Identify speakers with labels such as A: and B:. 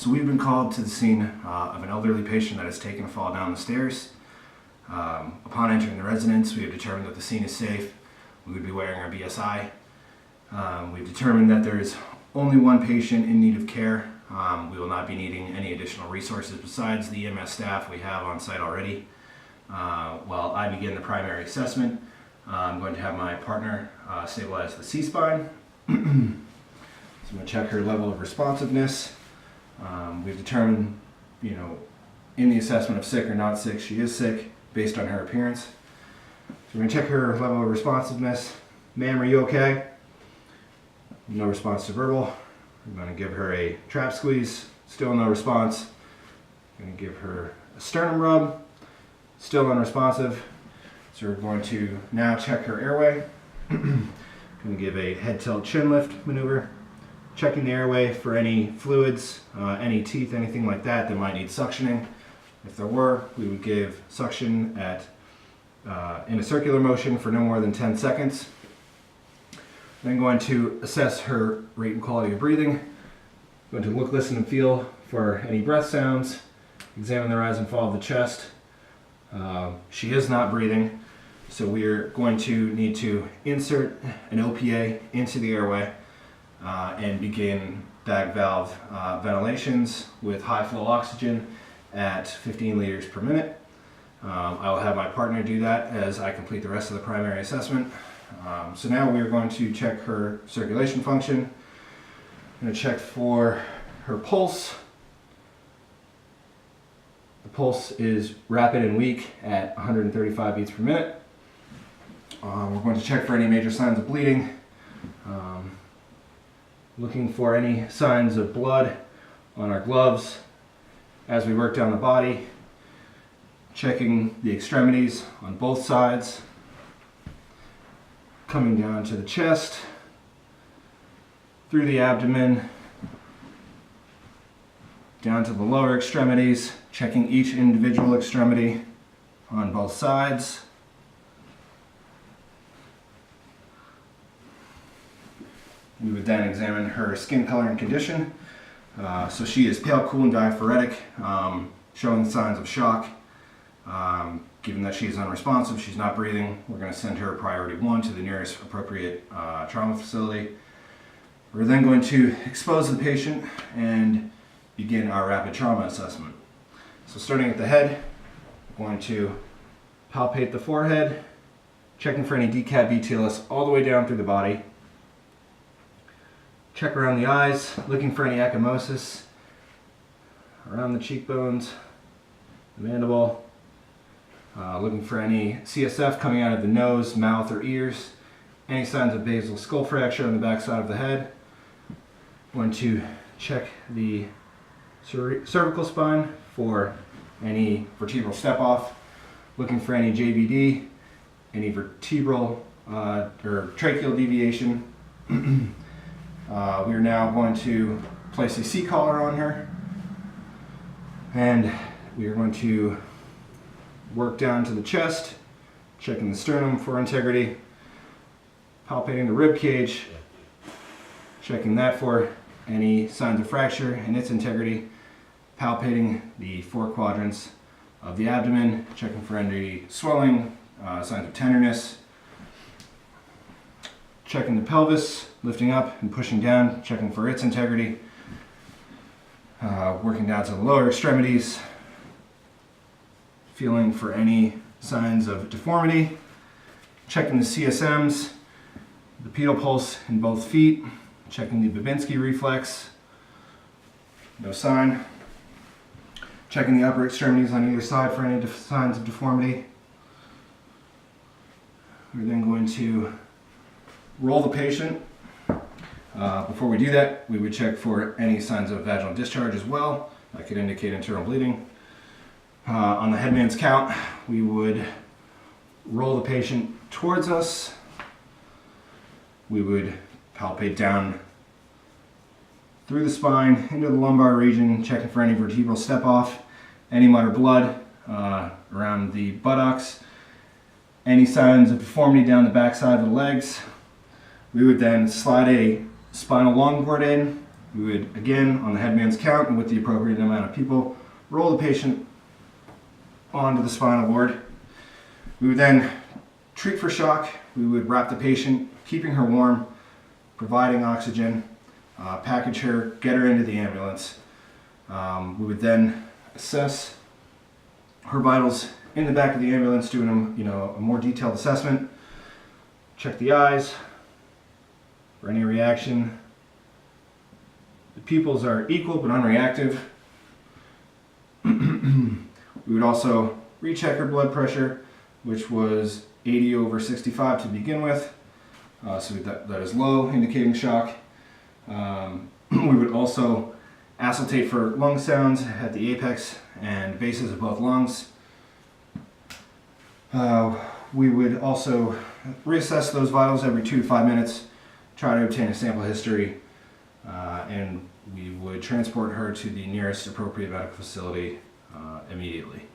A: So we've been called to the scene of an elderly patient that has taken a fall down the stairs. Upon entering the residence, we have determined that the scene is safe. We would be wearing our BSI. We've determined that there is only one patient in need of care. We will not be needing any additional resources besides the EMS staff we have on site already. While I begin the primary assessment, I'm going to have my partner stabilize the C-spine. So I'm going to check her level of responsiveness. We've determined, in the assessment of sick or not sick, she is sick based on her appearance. So we're going to check her level of responsiveness. Ma'am, are you okay? No response to verbal. I'm going to give her a trap squeeze. Still no response. I'm going to give her a sternum rub. Still unresponsive. So we're going to now check her airway. Going to give a head tilt chin lift maneuver. Checking the airway for any fluids, any teeth, anything like that might need suctioning. If there were, we would give suction in a circular motion for no more than 10 seconds. Then going to assess her rate and quality of breathing. Going to look, listen, and feel for any breath sounds. Examine the rise and fall of the chest. She is not breathing, so we are going to need to insert an OPA into the airway and begin bag valve ventilations with high flow oxygen at 15 liters per minute. I will have my partner do that as I complete the rest of the primary assessment. So now we are going to check her circulation function. I'm going to check for her pulse. The pulse is rapid and weak at 135 beats per minute. We're going to check for any major signs of bleeding. Looking for any signs of blood on our gloves as we work down the body. Checking the extremities on both sides. Coming down to the chest, through the abdomen, down to the lower extremities, checking each individual extremity on both sides. We would then examine her skin color and condition. So she is pale, cool, and diaphoretic, showing signs of shock. Given that she is unresponsive, she's not breathing, we're going to send her priority 1 to the nearest appropriate trauma facility. We're then going to expose the patient and begin our rapid trauma assessment. So starting at the head, we're going to palpate the forehead, checking for any decap VTLS all the way down through the body. Check around the eyes, looking for any ecchymosis around the cheekbones, the mandible. Looking for any CSF coming out of the nose, mouth, or ears. Any signs of basal skull fracture on the back side of the head. Going to check the cervical spine for any vertebral step-off. Looking for any JVD, any vertebral or tracheal deviation. We are now going to place a C-collar on her, and we are going to work down to the chest, checking the sternum for integrity, palpating the rib cage, checking that for any signs of fracture and its integrity, palpating the 4 quadrants of the abdomen, checking for any swelling, signs of tenderness, checking the pelvis, lifting up and pushing down, checking for its integrity, working down to the lower extremities, feeling for any signs of deformity, checking the CSMs, the pedal pulse in both feet, checking the Babinski reflex, no sign, checking the upper extremities on either side for any signs of deformity. We're then going to roll the patient. Before we do that, we would check for any signs of vaginal discharge as well. That could indicate internal bleeding. On the headman's count, we would roll the patient towards us. We would palpate down through the spine into the lumbar region, checking for any vertebral step-off, any mud or blood around the buttocks, any signs of deformity down the backside of the legs. We would then slide a spinal longboard in, We would, again, on the headman's count and with the appropriate amount of people, roll the patient onto the spinal board. We would then treat for shock. We would wrap the patient, keeping her warm, providing oxygen, package her, get her into the ambulance. We would then assess her vitals in the back of the ambulance, doing a more detailed assessment. Check the eyes for any reaction. The pupils are equal but unreactive. We would also recheck her blood pressure, which was 80/65 to begin with. So that is low, indicating shock. We would also auscultate for lung sounds at the apex and bases of both lungs. We would also reassess those vitals every 2 to 5 minutes, try to obtain a sample history, and we would transport her to the nearest appropriate medical facility immediately.